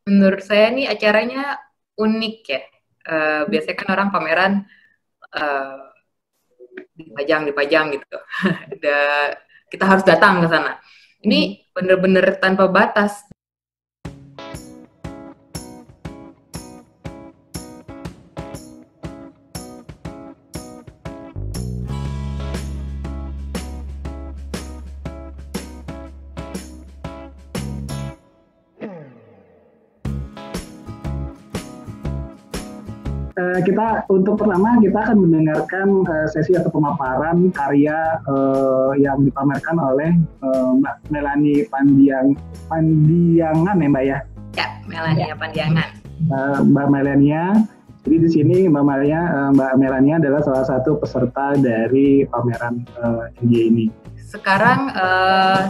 Menurut saya nih acaranya unik ya. Biasanya kan orang pameran eh, dipajang gitu. Kita harus datang ke sana. Ini bener-bener tanpa batas. Kita untuk pertama kita akan mendengarkan sesi atau pemaparan karya yang dipamerkan oleh Mbak Melanie Pandiangan ya Mbak ya. Ya, Melania Pandiangan. Mbak Melania. Jadi di sini Mbak Melania adalah salah satu peserta dari pameran NGI ini. Sekarang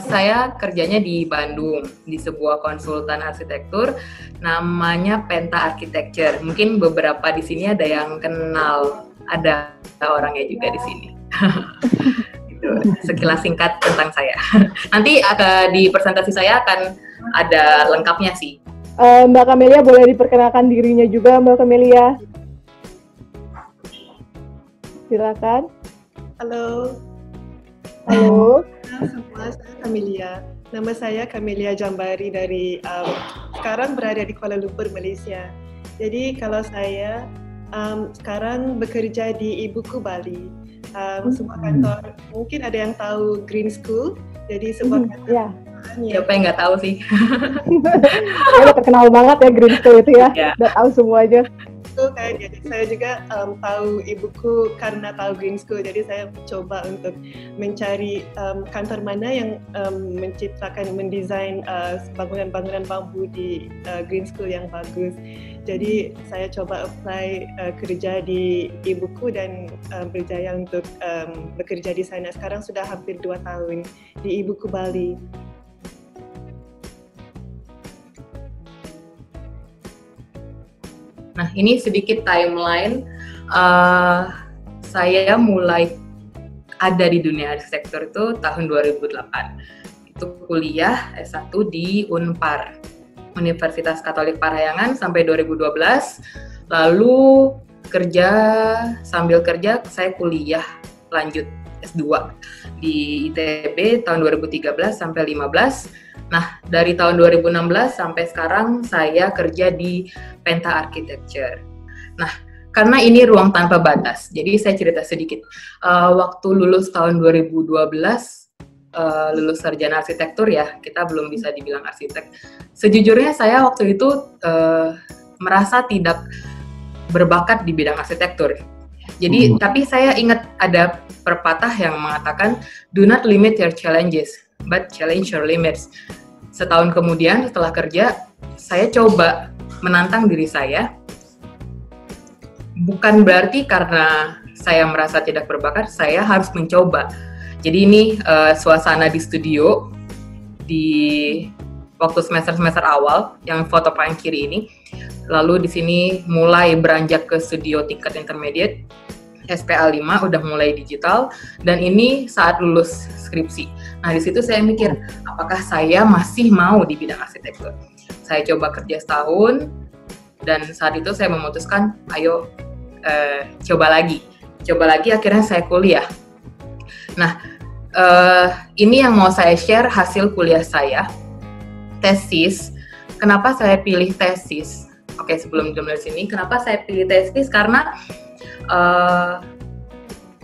saya kerjanya di Bandung, di sebuah konsultan arsitektur namanya Penta Architecture. Mungkin beberapa di sini ada yang kenal, ada orangnya juga di sini. Gitu. Sekilas singkat tentang saya. Nanti di presentasi saya akan ada lengkapnya sih. Mbak Camelia boleh diperkenalkan dirinya juga, Mbak Camelia. Silakan. Halo. Halo. Semua, saya Camelia. Nama saya Camelia Jambari dari sekarang berada di Kuala Lumpur, Malaysia. Jadi kalau saya sekarang bekerja di Ibuku Bali, sebuah kantor. Mungkin ada yang tahu Green School. Jadi sebuah kantor. Siapa yang nggak tahu sih? Ya, terkenal banget ya Green School itu ya. Udah tahu semuanya. Jadi saya juga tahu Ibuku karena tahu Green School, jadi saya coba untuk mencari kantor mana yang mendesain bangunan-bangunan bambu di Green School yang bagus. Jadi saya coba apply kerja di Ibuku dan berjaya untuk bekerja di sana. Sekarang sudah hampir 2 tahun di Ibuku Bali. Nah, ini sedikit timeline. Saya mulai ada di dunia arsitektur itu tahun 2008. Itu kuliah S1 di Unpar, Universitas Katolik Parahyangan sampai 2012. Lalu sambil kerja saya kuliah lanjut S2 di ITB tahun 2013 sampai 2015. Nah, dari tahun 2016 sampai sekarang saya kerja di Penta Architecture. Nah, karena ini ruang tanpa batas, jadi saya cerita sedikit. Waktu lulus tahun 2012, lulus sarjana arsitektur ya, kita belum bisa dibilang arsitek. Sejujurnya saya waktu itu merasa tidak berbakat di bidang arsitektur. Jadi, tapi saya ingat ada pepatah yang mengatakan, do not limit your challenges, but challenge your limits. Setahun kemudian setelah kerja, saya coba menantang diri saya. Bukan berarti karena saya merasa tidak berbakat, saya harus mencoba. Jadi ini suasana di studio di waktu semester-semester awal yang foto paling kiri ini. Lalu di sini mulai beranjak ke studio tingkat intermediate, SPA 5 udah mulai digital, dan ini saat lulus skripsi. Nah, di situ saya mikir, apakah saya masih mau di bidang arsitektur? Saya coba kerja setahun, dan saat itu saya memutuskan, ayo coba lagi. Akhirnya saya kuliah. Nah, ini yang mau saya share hasil kuliah saya, tesis. Kenapa saya pilih tesis? Oke, sebelum jumlah sini, kenapa saya pilih tesis? Karena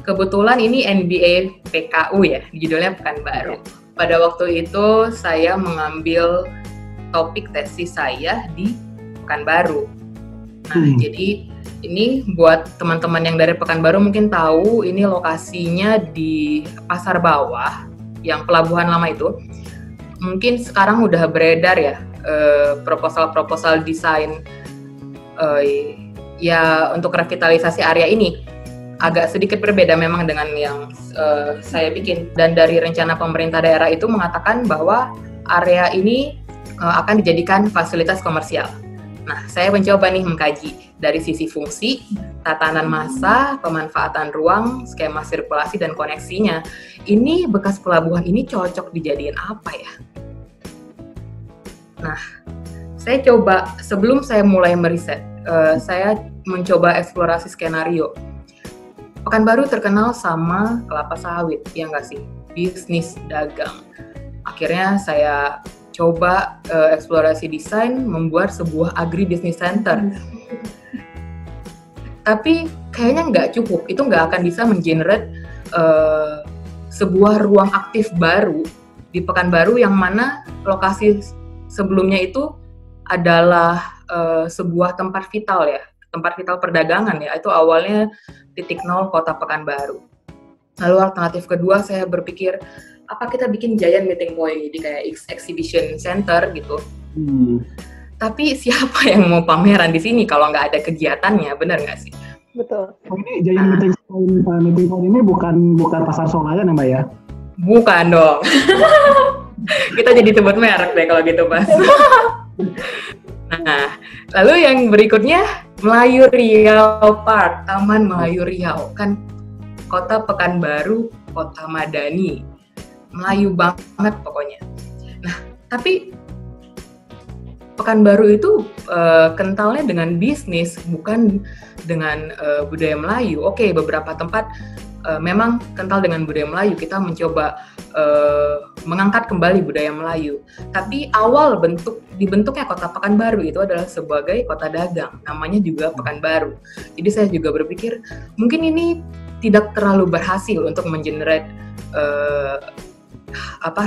kebetulan ini NBA PKU ya, judulnya Pekanbaru. Pada waktu itu saya mengambil topik tesis saya di Pekanbaru. Nah, jadi ini buat teman-teman yang dari Pekanbaru mungkin tahu, ini lokasinya di Pasar Bawah, yang pelabuhan lama itu. Mungkin sekarang udah beredar ya, proposal desain ya untuk revitalisasi area ini. Agak sedikit berbeda memang dengan yang saya bikin. Dan dari rencana pemerintah daerah itu mengatakan bahwa area ini akan dijadikan fasilitas komersial. Nah, saya mencoba nih mengkaji dari sisi fungsi, tatanan massa, pemanfaatan ruang, skema sirkulasi, dan koneksinya. Ini bekas pelabuhan ini cocok dijadiin apa ya? Nah, saya coba sebelum saya mulai meriset, saya mencoba eksplorasi skenario. Pekanbaru terkenal sama kelapa sawit, ya nggak sih? Bisnis dagang. Akhirnya saya coba eksplorasi desain, membuat sebuah agribusiness center. Tapi kayaknya nggak cukup, itu nggak akan bisa mengenerate sebuah ruang aktif baru di Pekanbaru yang mana lokasi sebelumnya itu adalah sebuah tempat vital ya, tempat vital perdagangan ya, itu awalnya titik nol kota Pekanbaru. Lalu alternatif kedua saya berpikir, apa kita bikin giant meeting point, jadi kayak exhibition center gitu. Tapi siapa yang mau pameran di sini kalau nggak ada kegiatannya, benar nggak sih? Betul. Ini giant meeting point ini bukan pasar Senayan ya Mbak ya? Bukan dong. Kita jadi sebut merek deh kalau gitu, Mas. Nah, lalu yang berikutnya Melayu Riau Park, Taman Melayu Riau. Kan kota Pekanbaru, kota madani. Melayu banget pokoknya. Nah, tapi Pekanbaru itu kentalnya dengan bisnis, bukan dengan budaya Melayu. Oke, beberapa tempat memang kental dengan budaya Melayu. Kita mencoba mengangkat kembali budaya Melayu. Tapi awal dibentuknya kota Pekanbaru itu adalah sebagai kota dagang. Namanya juga Pekanbaru. Jadi saya juga berpikir mungkin ini tidak terlalu berhasil untuk mengenerate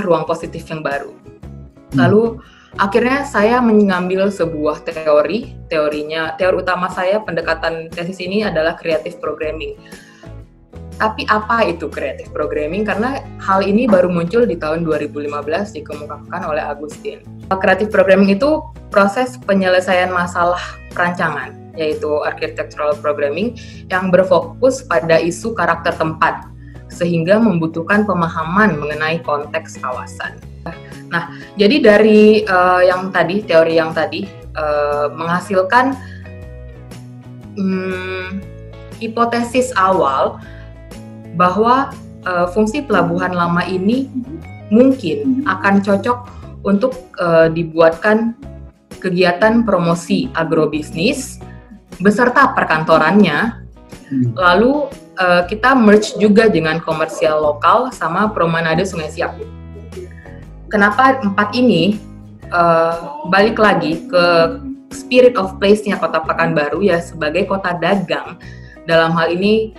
ruang positif yang baru. Lalu akhirnya saya mengambil sebuah teori utama saya pendekatan tesis ini adalah creative programming. Tapi apa itu creative programming? Karena hal ini baru muncul di tahun 2015 dikemukakan oleh Agustin. Creative programming itu proses penyelesaian masalah perancangan, yaitu architectural programming yang berfokus pada isu karakter tempat, sehingga membutuhkan pemahaman mengenai konteks kawasan. Nah, jadi dari teori yang tadi menghasilkan hipotesis awal bahwa fungsi pelabuhan lama ini mungkin akan cocok untuk dibuatkan kegiatan promosi agrobisnis beserta perkantorannya. Lalu kita merge juga dengan komersial lokal sama promenade Sungai Siak. Kenapa 4 ini balik lagi ke spirit of place-nya kota Pekanbaru ya sebagai kota dagang. Dalam hal ini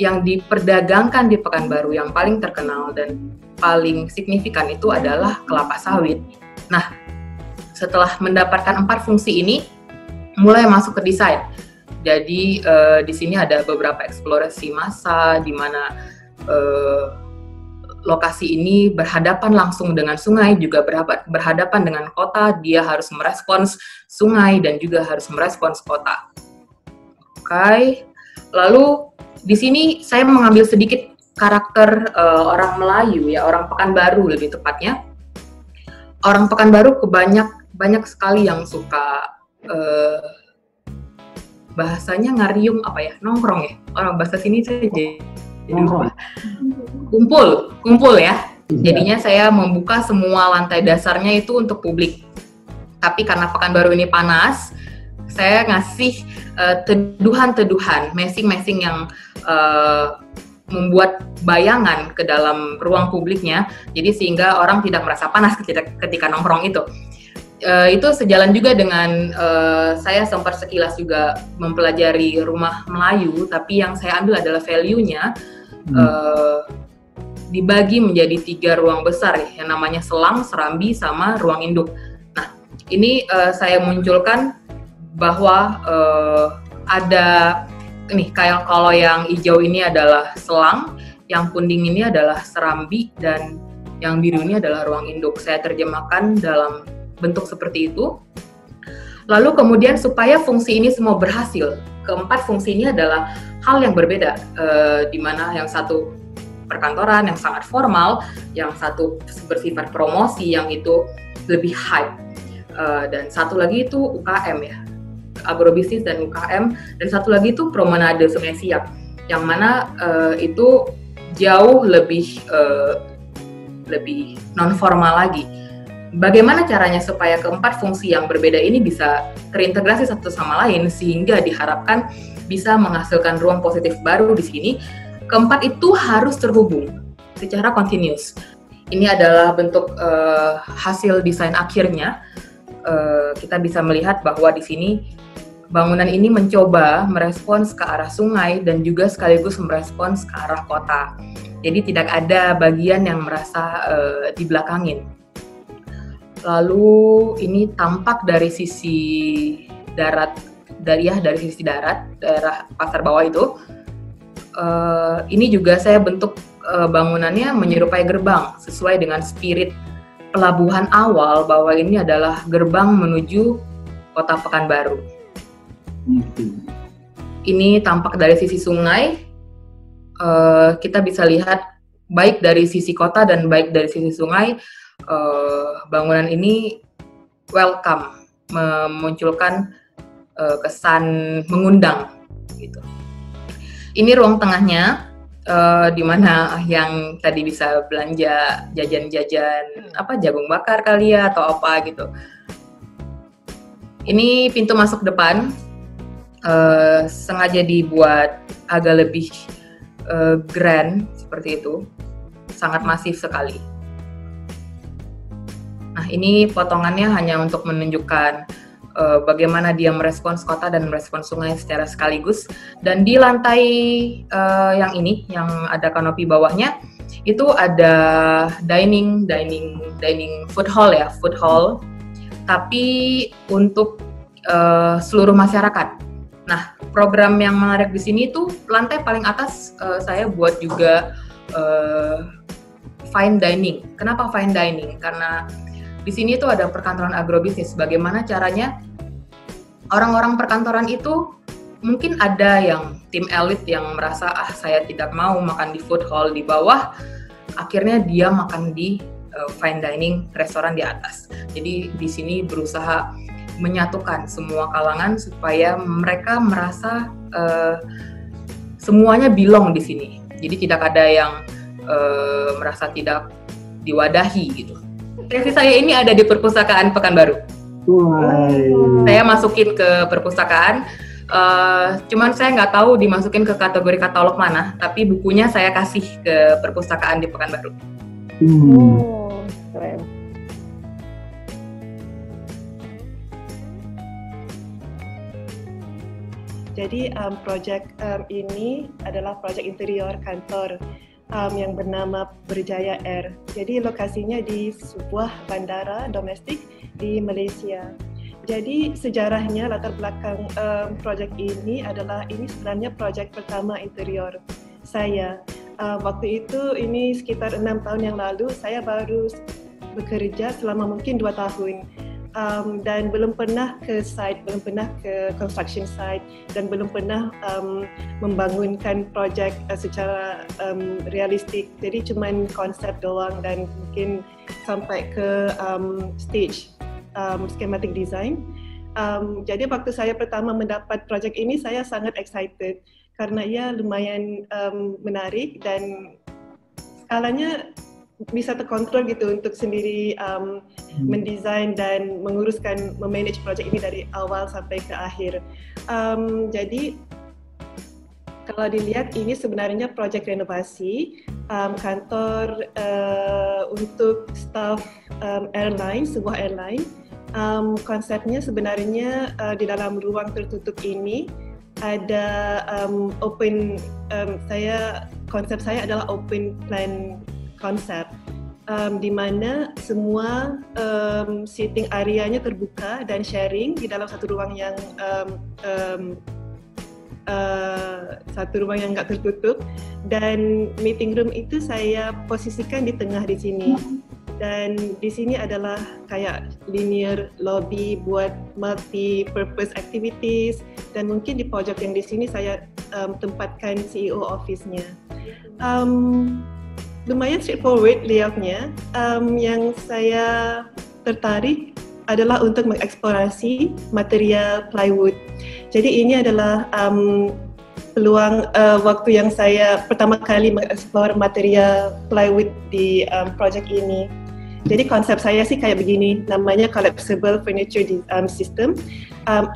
yang diperdagangkan di Pekanbaru yang paling terkenal dan paling signifikan itu adalah kelapa sawit. Nah, setelah mendapatkan 4 fungsi ini, mulai masuk ke desain. Jadi di sini ada beberapa eksplorasi massa di mana lokasi ini berhadapan langsung dengan sungai, juga berhadapan dengan kota. Dia harus merespons sungai dan juga harus merespons kota. Oke. Lalu di sini saya mengambil sedikit karakter orang Melayu ya, orang Pekanbaru lebih tepatnya. Orang Pekanbaru banyak sekali yang suka bahasanya ngarium nongkrong ya. Orang bahasa sini saya jadi kumpul ya. Jadinya saya membuka semua lantai dasarnya itu untuk publik. Tapi karena Pekanbaru ini panas, saya ngasih teduhan-teduhan, masing-masing yang membuat bayangan ke dalam ruang publiknya. Jadi sehingga orang tidak merasa panas ketika nongkrong itu. Itu sejalan juga dengan saya sempat sekilas juga mempelajari rumah Melayu, tapi yang saya ambil adalah value-nya dibagi menjadi 3 ruang besar ya, yang namanya selang, serambi, sama ruang induk. Nah, ini saya munculkan bahwa ada nih kayak kalau yang hijau ini adalah selang, yang kuning ini adalah serambi, dan yang biru ini adalah ruang induk. Saya terjemahkan dalam bentuk seperti itu. Lalu kemudian supaya fungsi ini semua berhasil, keempat fungsi ini adalah hal yang berbeda, di mana yang satu perkantoran yang sangat formal, yang satu bersifat promosi, yang itu lebih hype, dan satu lagi itu UKM ya, agrobisnis dan UKM, dan satu lagi itu promenade Sungai Siak, yang mana itu jauh lebih non formal lagi. bagaimana caranya supaya keempat fungsi yang berbeda ini bisa terintegrasi satu sama lain sehingga diharapkan bisa menghasilkan ruang positif baru di sini. Keempat itu harus terhubung secara continuous. Ini adalah bentuk hasil desain akhirnya. Kita bisa melihat bahwa di sini bangunan ini mencoba merespons ke arah sungai dan juga sekaligus merespons ke arah kota. Jadi tidak ada bagian yang merasa dibelakangin. Lalu ini tampak dari sisi darat, dari sisi darat, daerah pasar bawah itu. Ini juga saya bentuk bangunannya menyerupai gerbang sesuai dengan spirit pelabuhan awal bahwa ini adalah gerbang menuju kota Pekanbaru. Ini tampak dari sisi sungai. Kita bisa lihat baik dari sisi kota dan baik dari sisi sungai, bangunan ini welcome, memunculkan kesan mengundang gitu. Ini ruang tengahnya, di mana yang tadi bisa belanja jajan-jajan jagung bakar kali ya atau apa gitu. Ini pintu masuk depan, sengaja dibuat agak lebih grand seperti itu, sangat masif sekali. Nah, ini potongannya hanya untuk menunjukkan bagaimana dia merespons kota dan merespons sungai secara sekaligus. Dan di lantai yang ini, yang ada kanopi bawahnya, itu ada dining food hall, tapi untuk seluruh masyarakat. Nah, program yang menarik di sini tuh lantai paling atas saya buat juga fine dining. Kenapa fine dining? Karena di sini tuh ada perkantoran agrobisnis. Bagaimana caranya orang-orang perkantoran itu mungkin ada yang tim elit yang merasa saya tidak mau makan di food hall di bawah, akhirnya dia makan di fine dining restoran di atas. Jadi di sini berusaha menyatukan semua kalangan supaya mereka merasa semuanya belong di sini. Jadi tidak ada yang merasa tidak diwadahi gitu. Tesis saya ini ada di perpustakaan Pekanbaru. Saya masukin ke perpustakaan, cuman saya nggak tahu dimasukin ke kategori katalog mana, tapi bukunya saya kasih ke perpustakaan di Pekanbaru. Keren. Jadi proyek ini adalah proyek interior kantor yang bernama Berjaya Air. Jadi lokasinya di sebuah bandara domestik di Malaysia. Jadi sejarahnya latar belakang proyek ini adalah ini sebenarnya proyek pertama interior saya. Waktu itu ini sekitar 6 tahun yang lalu saya baru bekerja selama mungkin 2 tahun. Dan belum pernah ke site, belum pernah ke construction site, dan belum pernah membangunkan projek secara realistik. Jadi cuman konsep doang dan mungkin sampai ke stage schematic design. Jadi waktu saya pertama mendapat projek ini, saya sangat excited karena ia lumayan menarik dan skalanya bisa terkontrol gitu untuk sendiri mendesain dan menguruskan, memanage project ini dari awal sampai ke akhir. Jadi kalau dilihat ini sebenarnya project renovasi kantor untuk staff airline, sebuah airline. Konsepnya sebenarnya di dalam ruang tertutup ini ada konsep saya adalah open plan konsep, di mana semua seating areanya terbuka dan sharing di dalam satu ruang yang nggak tertutup, dan meeting room itu saya posisikan di tengah di sini, dan di sini adalah kayak linear lobby buat multi purpose activities, dan mungkin di pojok yang di sini saya tempatkan CEO office-nya. Lumayan straightforward layoutnya. Yang saya tertarik adalah untuk mengeksplorasi material plywood. Jadi ini adalah peluang waktu yang saya pertama kali mengeksplor material plywood di project ini. Jadi konsep saya sih kayak begini, namanya collapsible furniture system.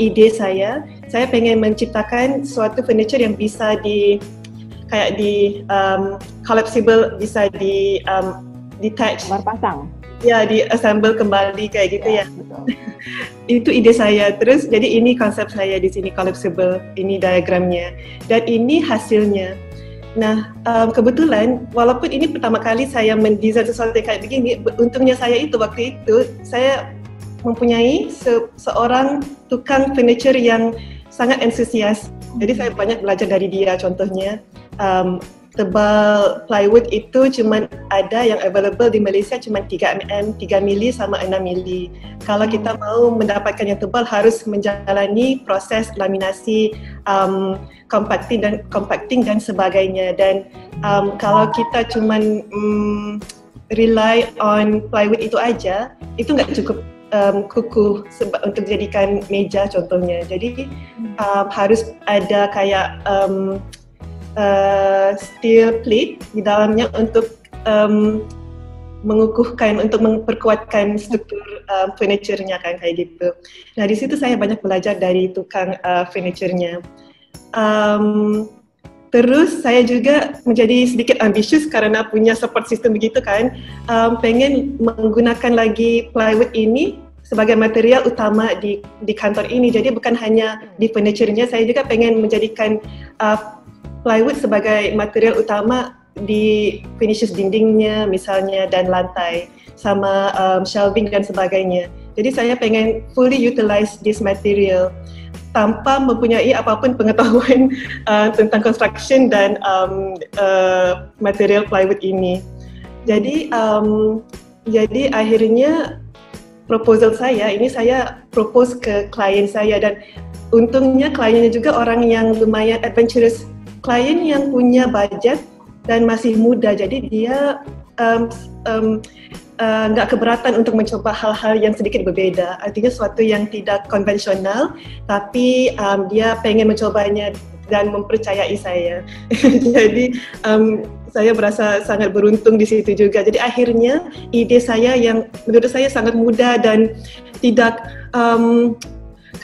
Ide saya pengen menciptakan suatu furniture yang bisa collapsible, bisa detach, pasang. Ya, di assemble kembali kayak gitu ya. Betul. Itu ide saya. Terus jadi ini konsep saya di sini, collapsible. Ini diagramnya dan ini hasilnya. Nah, kebetulan walaupun ini pertama kali saya mendesain sesuatu kayak begini, untungnya saya itu waktu itu saya mempunyai seorang tukang furniture yang sangat antusias. Jadi saya banyak belajar dari dia. Contohnya tebal plywood itu cuma ada yang available di Malaysia cuma 3 mili sama 6 mili. Kalau kita mau mendapatkan yang tebal harus menjalani proses laminasi, compacting dan sebagainya. Dan kalau kita cuma rely on plywood itu aja, itu nggak cukup kukuh untuk dijadikan meja contohnya. Jadi harus ada kayak steel plate di dalamnya untuk mengukuhkan, untuk memperkuatkan struktur furniture-nya kan kayak gitu. Nah di situ saya banyak belajar dari tukang furniture-nya. Terus saya juga menjadi sedikit ambisius karena punya support system begitu kan, pengen menggunakan lagi plywood ini sebagai material utama di kantor ini. Jadi bukan hanya di furniture-nya, saya juga pengen menjadikan plywood sebagai material utama di finishes dindingnya misalnya dan lantai sama shelving dan sebagainya. Jadi saya pengen fully utilize this material tanpa mempunyai apapun pengetahuan tentang construction dan material plywood ini. Jadi akhirnya proposal saya ini saya propose ke klien saya, dan untungnya kliennya juga orang yang lumayan adventurous. Klien yang punya budget dan masih muda, jadi dia nggak keberatan untuk mencoba hal-hal yang sedikit berbeda. Artinya sesuatu yang tidak konvensional, tapi dia pengen mencobanya dan mempercayai saya. Jadi saya merasa sangat beruntung di situ juga. Jadi akhirnya ide saya yang menurut saya sangat mudah dan tidak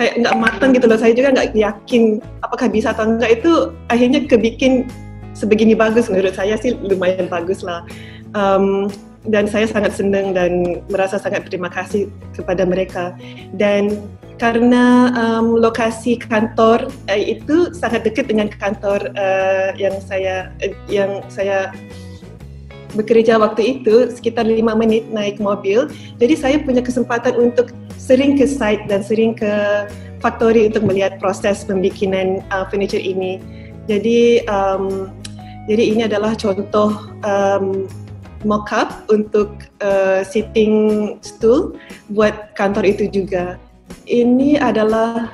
kayak nggak matang gitu loh, saya juga nggak yakin apakah bisa atau enggak, itu akhirnya kebikin sebegini bagus. Menurut saya sih lumayan bagus lah, dan saya sangat senang dan merasa sangat terima kasih kepada mereka. Dan karena lokasi kantor itu sangat dekat dengan kantor yang saya bekerja waktu itu, sekitar 5 menit naik mobil. Jadi saya punya kesempatan untuk sering ke site dan sering ke factory untuk melihat proses pembikinan furniture ini. Jadi ini adalah contoh mock-up untuk sitting stool buat kantor itu juga. Ini adalah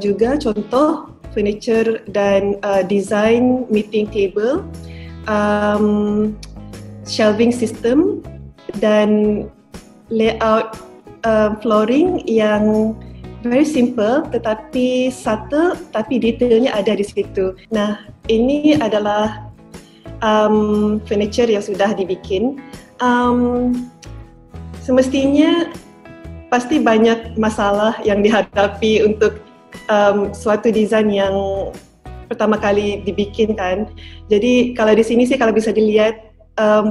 juga contoh furniture dan design meeting table, shelving system dan layout flooring yang very simple tetapi subtle, tapi detailnya ada di situ. Nah, ini adalah furniture yang sudah dibikin. Semestinya pasti banyak masalah yang dihadapi untuk suatu desain yang pertama kali dibikin kan. Jadi kalau di sini sih kalau bisa dilihat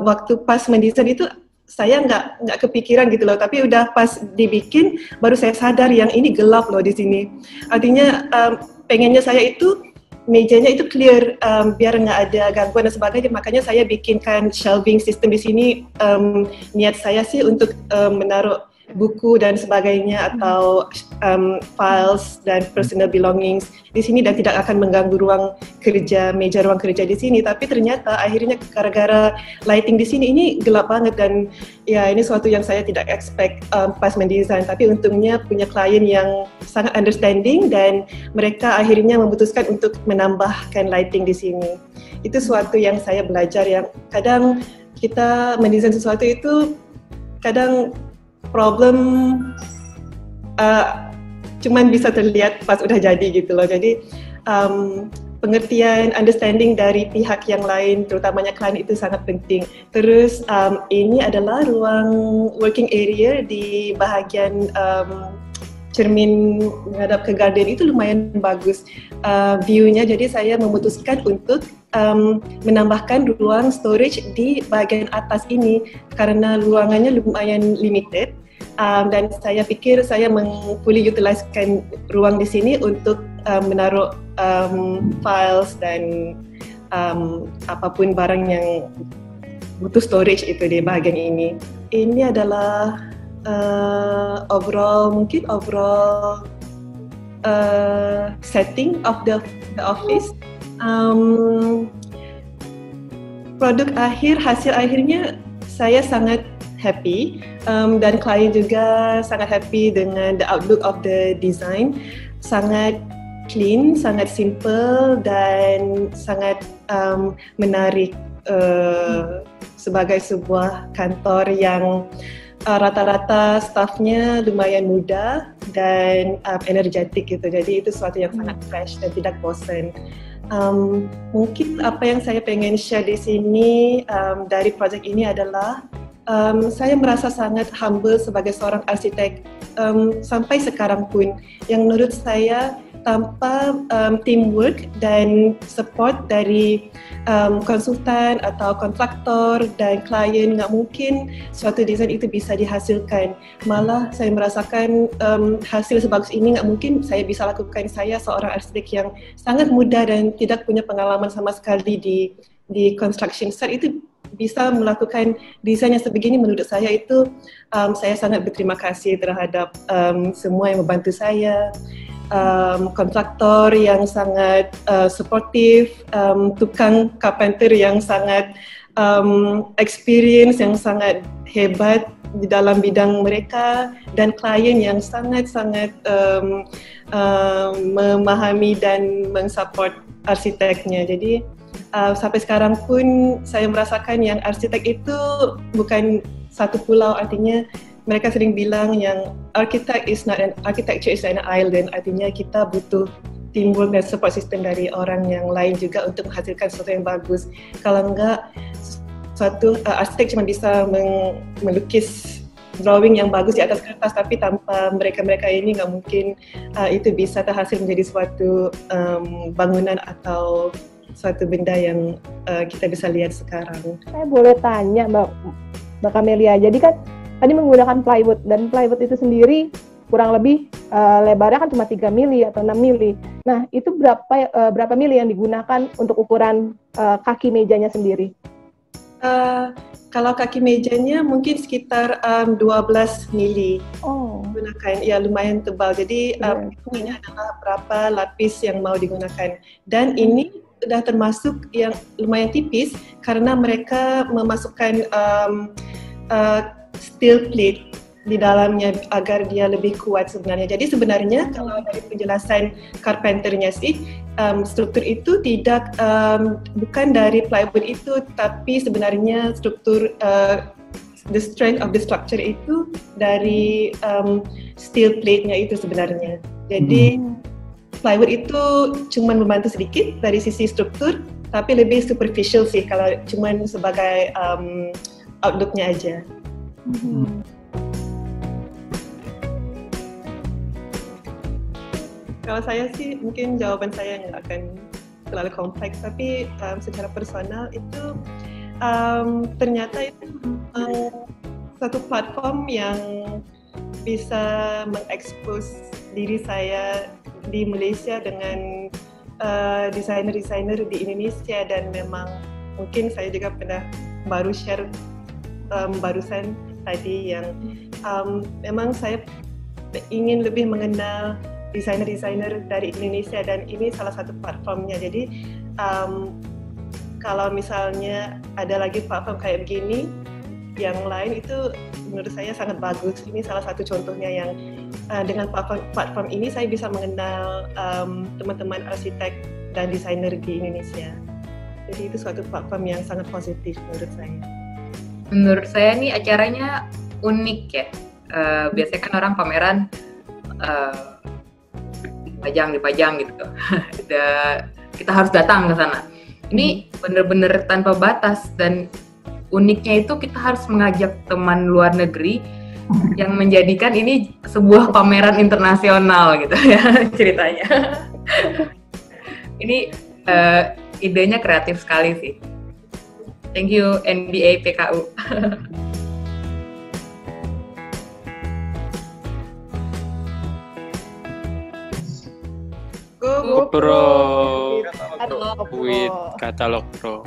waktu pas mendesain itu saya nggak kepikiran gitu loh, tapi udah pas dibikin baru saya sadar yang ini gelap loh di sini. Artinya pengennya saya itu mejanya itu clear, biar nggak ada gangguan dan sebagainya. Makanya saya bikinkan shelving system di sini. Niat saya sih untuk menaruh buku dan sebagainya atau files dan personal belongings di sini dan tidak akan mengganggu ruang kerja, meja ruang kerja di sini. Tapi ternyata akhirnya gara-gara lighting di sini ini gelap banget, dan ya ini suatu yang saya tidak expect pas mendesain. Tapi untungnya punya klien yang sangat understanding dan mereka akhirnya memutuskan untuk menambahkan lighting di sini. Itu suatu yang saya belajar, yang kadang kita mendesain sesuatu itu kadang problem cuman bisa terlihat pas udah jadi gitu loh. Jadi pengertian, understanding dari pihak yang lain, terutamanya klien itu sangat penting. Terus ini adalah ruang working area di bahagian cermin menghadap ke garden itu lumayan bagus view-nya. Jadi saya memutuskan untuk menambahkan ruang storage di bahagian atas ini karena ruangannya lumayan limited. Dan saya pikir saya fully utilisekan ruang di sini untuk menaruh files dan apapun barang yang butuh storage itu di bahagian ini. Ini adalah overall setting of the office. Hasil akhirnya saya sangat happy dan klien juga sangat happy dengan the outlook of the design. Sangat clean, sangat simple dan sangat menarik sebagai sebuah kantor yang rata-rata staffnya lumayan muda dan energetik gitu. Jadi itu sesuatu yang sangat fresh dan tidak bosan. Mungkin apa yang saya pengen share di sini dari project ini adalah saya merasa sangat humble sebagai seorang arsitek sampai sekarang pun, yang menurut saya tanpa teamwork dan support dari konsultan atau kontraktor dan klien, nggak mungkin suatu desain itu bisa dihasilkan. Malah saya merasakan hasil sebagus ini nggak mungkin saya bisa lakukan. Saya seorang arsitek yang sangat muda dan tidak punya pengalaman sama sekali di construction site itu bisa melakukan desain yang sebegini. Menurut saya itu saya sangat berterima kasih terhadap semua yang membantu saya. Kontraktor yang sangat suportif, tukang carpenter yang sangat experience, yang sangat hebat di dalam bidang mereka, dan klien yang sangat-sangat memahami dan mensupport arsiteknya. Jadi sampai sekarang pun saya merasakan yang arsitek itu bukan satu pulau, artinya mereka sering bilang yang architecture is an island, artinya kita butuh teamwork dan support system dari orang yang lain juga untuk menghasilkan sesuatu yang bagus. Kalau enggak, suatu arsitek cuma bisa melukis drawing yang bagus di atas kertas, tapi tanpa mereka-mereka ini nggak mungkin itu bisa terhasil menjadi suatu bangunan atau suatu benda yang kita bisa lihat sekarang. Saya boleh tanya Mbak Camelia, jadi kan tadi menggunakan plywood, dan plywood itu sendiri kurang lebih lebarnya kan cuma 3 mili atau 6 mili. Nah, itu berapa mili yang digunakan untuk ukuran kaki mejanya sendiri? Kalau kaki mejanya mungkin sekitar 12 mili digunakan. Ya, lumayan tebal. Jadi ini adalah berapa lapis yang mau digunakan. Dan ini sudah termasuk yang lumayan tipis karena mereka memasukkan steel plate di dalamnya agar dia lebih kuat sebenarnya. Jadi sebenarnya kalau dari penjelasan carpenternya sih, struktur itu bukan dari plywood itu, tapi sebenarnya struktur the strength of the structure itu dari steel plate-nya itu sebenarnya. Jadi plywood itu cuma membantu sedikit dari sisi struktur, tapi lebih superficial sih kalau cuma sebagai outlook-nya aja. Kalau saya sih mungkin jawaban saya nggak akan terlalu kompleks, tapi secara personal itu ternyata itu satu platform yang bisa mengekspos diri saya di Malaysia dengan desainer-desainer di Indonesia, dan memang mungkin saya juga pernah baru share barusan tadi yang memang saya ingin lebih mengenal desainer-desainer dari Indonesia, dan ini salah satu platformnya. Jadi kalau misalnya ada lagi platform kayak begini yang lain, itu menurut saya sangat bagus. Ini salah satu contohnya yang dengan platform ini saya bisa mengenal teman-teman arsitek dan desainer di Indonesia. Jadi itu suatu platform yang sangat positif menurut saya. Menurut saya nih acaranya unik ya. Biasanya kan orang pameran dipajang gitu. Ada kita harus datang ke sana. Ini bener-bener tanpa batas, dan uniknya itu kita harus mengajak teman luar negeri yang menjadikan ini sebuah pameran internasional gitu ya ceritanya. Ini idenya kreatif sekali sih. Thank you NBA PKU. Go Pro Katalog with Katalog Pro.